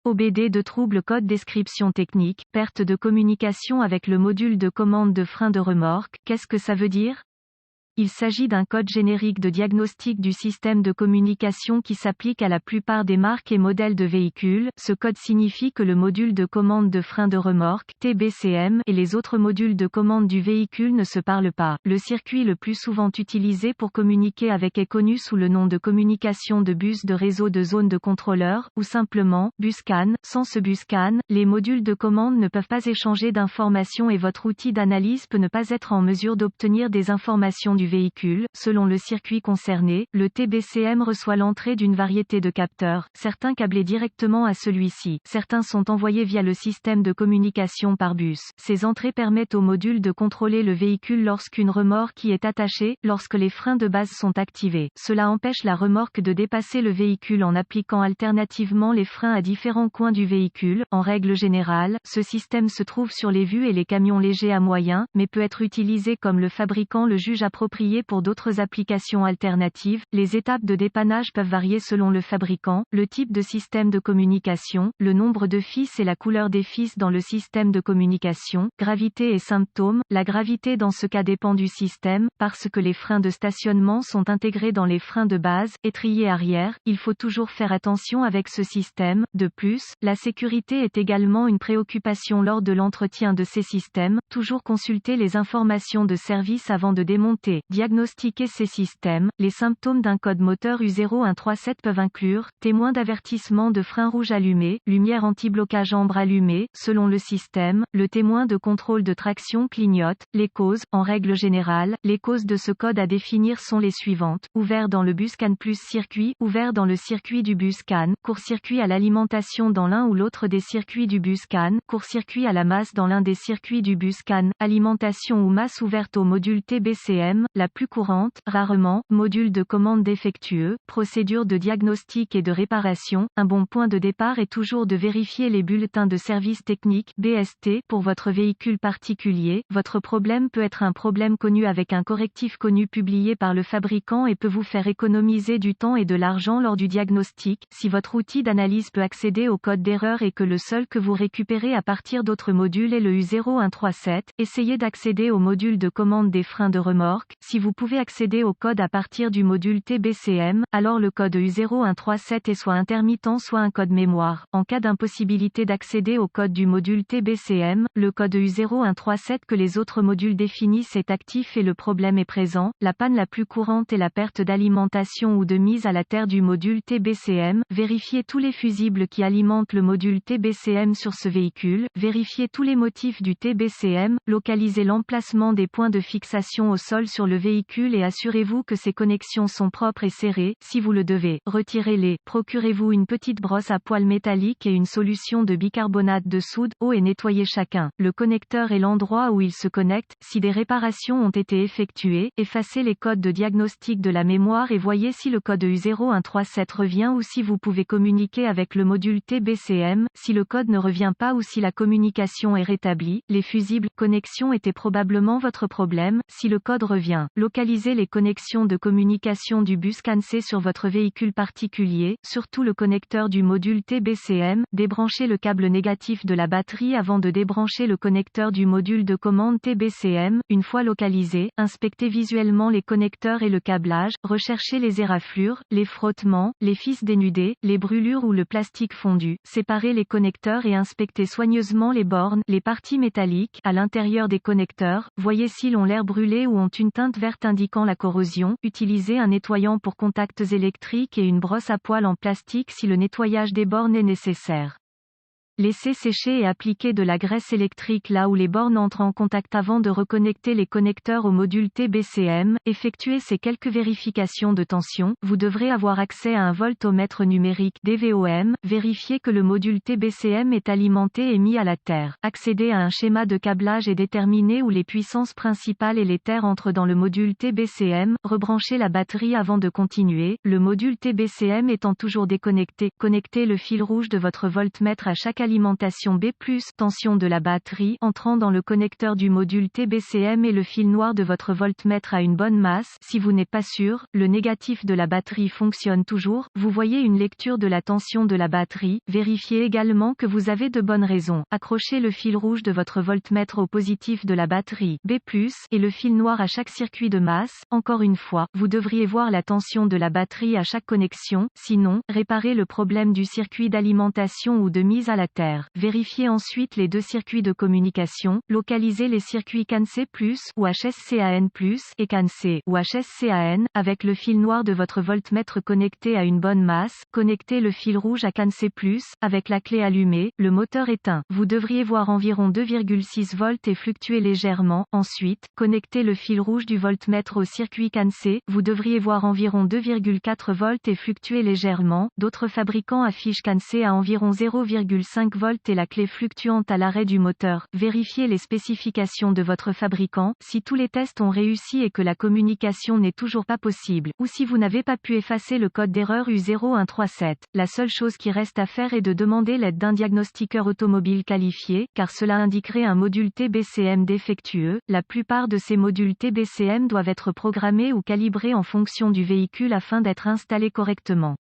OBD de trouble code description technique, perte de communication avec le module de commande de frein de remorque. Qu'est-ce que ça veut dire? Il s'agit d'un code générique de diagnostic du système de communication qui s'applique à la plupart des marques et modèles de véhicules. Ce code signifie que le module de commande de frein de remorque (TBCM) et les autres modules de commande du véhicule ne se parlent pas. Le circuit le plus souvent utilisé pour communiquer avec est connu sous le nom de communication de bus de réseau de zone de contrôleur, ou simplement bus CAN. Sans ce bus CAN, les modules de commande ne peuvent pas échanger d'informations et votre outil d'analyse peut ne pas être en mesure d'obtenir des informations du véhicule. Selon le circuit concerné, le TBCM reçoit l'entrée d'une variété de capteurs, certains câblés directement à celui-ci, certains sont envoyés via le système de communication par bus. Ces entrées permettent au module de contrôler le véhicule lorsqu'une remorque y est attachée, lorsque les freins de base sont activés. Cela empêche la remorque de dépasser le véhicule en appliquant alternativement les freins à différents coins du véhicule. En règle générale, ce système se trouve sur les VUs et les camions légers à moyens, mais peut être utilisé comme le fabricant le juge approprié pour d'autres applications alternatives. Les étapes de dépannage peuvent varier selon le fabricant, le type de système de communication, le nombre de fils et la couleur des fils dans le système de communication. Gravité et symptômes. La gravité dans ce cas dépend du système, parce que les freins de stationnement sont intégrés dans les freins de base, étrier arrière. Il faut toujours faire attention avec ce système. De plus, la sécurité est également une préoccupation lors de l'entretien de ces systèmes. Toujours consulter les informations de service avant de démonter. Diagnostiquer ces systèmes. Les symptômes d'un code moteur U0137 peuvent inclure témoin d'avertissement de frein rouge allumé, lumière anti-blocage ambre allumée. Selon le système, le témoin de contrôle de traction clignote. Les causes. En règle générale, les causes de ce code à définir sont les suivantes: ouvert dans le bus CAN plus circuit, ouvert dans le circuit du bus CAN, court-circuit à l'alimentation dans l'un ou l'autre des circuits du bus CAN, court-circuit à la masse dans l'un des circuits du bus CAN, alimentation ou masse ouverte au module TBCM. La plus courante, rarement, module de commande défectueux, procédure de diagnostic et de réparation. Un bon point de départ est toujours de vérifier les bulletins de service technique (BST) pour votre véhicule particulier. Votre problème peut être un problème connu avec un correctif connu publié par le fabricant et peut vous faire économiser du temps et de l'argent lors du diagnostic. Si votre outil d'analyse peut accéder au code d'erreur et que le seul que vous récupérez à partir d'autres modules est le U0137, essayez d'accéder au module de commande des freins de remorque. Si vous pouvez accéder au code à partir du module TBCM, alors le code U0137 est soit intermittent soit un code mémoire. En cas d'impossibilité d'accéder au code du module TBCM, le code U0137 que les autres modules définissent est actif et le problème est présent. La panne la plus courante est la perte d'alimentation ou de mise à la terre du module TBCM. Vérifiez tous les fusibles qui alimentent le module TBCM sur ce véhicule. Vérifiez tous les motifs du TBCM. Localisez l'emplacement des points de fixation au sol sur le véhicule et assurez-vous que ces connexions sont propres et serrées. Si vous le devez, retirez-les. Procurez-vous une petite brosse à poils métallique et une solution de bicarbonate de soude, eau et nettoyez chacun. Le connecteur et l'endroit où il se connecte. Si des réparations ont été effectuées, effacez les codes de diagnostic de la mémoire et voyez si le code U0137 revient ou si vous pouvez communiquer avec le module TBCM. Si le code ne revient pas ou si la communication est rétablie, les fusibles connexions étaient probablement votre problème. Si le code revient, localisez les connexions de communication du bus CAN-C sur votre véhicule particulier, surtout le connecteur du module TBCM. Débranchez le câble négatif de la batterie avant de débrancher le connecteur du module de commande TBCM. Une fois localisé, inspectez visuellement les connecteurs et le câblage, recherchez les éraflures, les frottements, les fils dénudés, les brûlures ou le plastique fondu. Séparez les connecteurs et inspectez soigneusement les bornes, les parties métalliques, à l'intérieur des connecteurs. Voyez s'ils ont l'air brûlés ou ont une teinte verte indiquant la corrosion. Utilisez un nettoyant pour contacts électriques et une brosse à poils en plastique si le nettoyage des bornes est nécessaire. Laissez sécher et appliquer de la graisse électrique là où les bornes entrent en contact avant de reconnecter les connecteurs au module TBCM. Effectuez ces quelques vérifications de tension. Vous devrez avoir accès à un voltomètre numérique DVOM. Vérifiez que le module TBCM est alimenté et mis à la terre. Accédez à un schéma de câblage et déterminez où les puissances principales et les terres entrent dans le module TBCM. Rebranchez la batterie avant de continuer. Le module TBCM étant toujours déconnecté, connectez le fil rouge de votre voltmètre à chaque alimentation B+, tension de la batterie entrant dans le connecteur du module TBCM et le fil noir de votre voltmètre a une bonne masse. Si vous n'êtes pas sûr, le négatif de la batterie fonctionne toujours. Vous voyez une lecture de la tension de la batterie. Vérifiez également que vous avez de bonnes raisons. Accrochez le fil rouge de votre voltmètre au positif de la batterie B+, et le fil noir à chaque circuit de masse. Encore une fois, vous devriez voir la tension de la batterie à chaque connexion. Sinon, réparez le problème du circuit d'alimentation ou de mise à la terre. Vérifiez ensuite les deux circuits de communication. Localisez les circuits CAN C+, ou HSCAN+, et CAN C, ou HSCAN, avec le fil noir de votre voltmètre connecté à une bonne masse. Connectez le fil rouge à CAN C+, avec la clé allumée, le moteur éteint. Vous devriez voir environ 2,6 volts et fluctuer légèrement. Ensuite, connectez le fil rouge du voltmètre au circuit CAN C. Vous devriez voir environ 2,4 volts et fluctuer légèrement. D'autres fabricants affichent CAN C à environ 0,5 volts et la clé fluctuante à l'arrêt du moteur. Vérifiez les spécifications de votre fabricant. Si tous les tests ont réussi et que la communication n'est toujours pas possible, ou si vous n'avez pas pu effacer le code d'erreur U0137, la seule chose qui reste à faire est de demander l'aide d'un diagnostiqueur automobile qualifié, car cela indiquerait un module TBCM défectueux. La plupart de ces modules TBCM doivent être programmés ou calibrés en fonction du véhicule afin d'être installés correctement.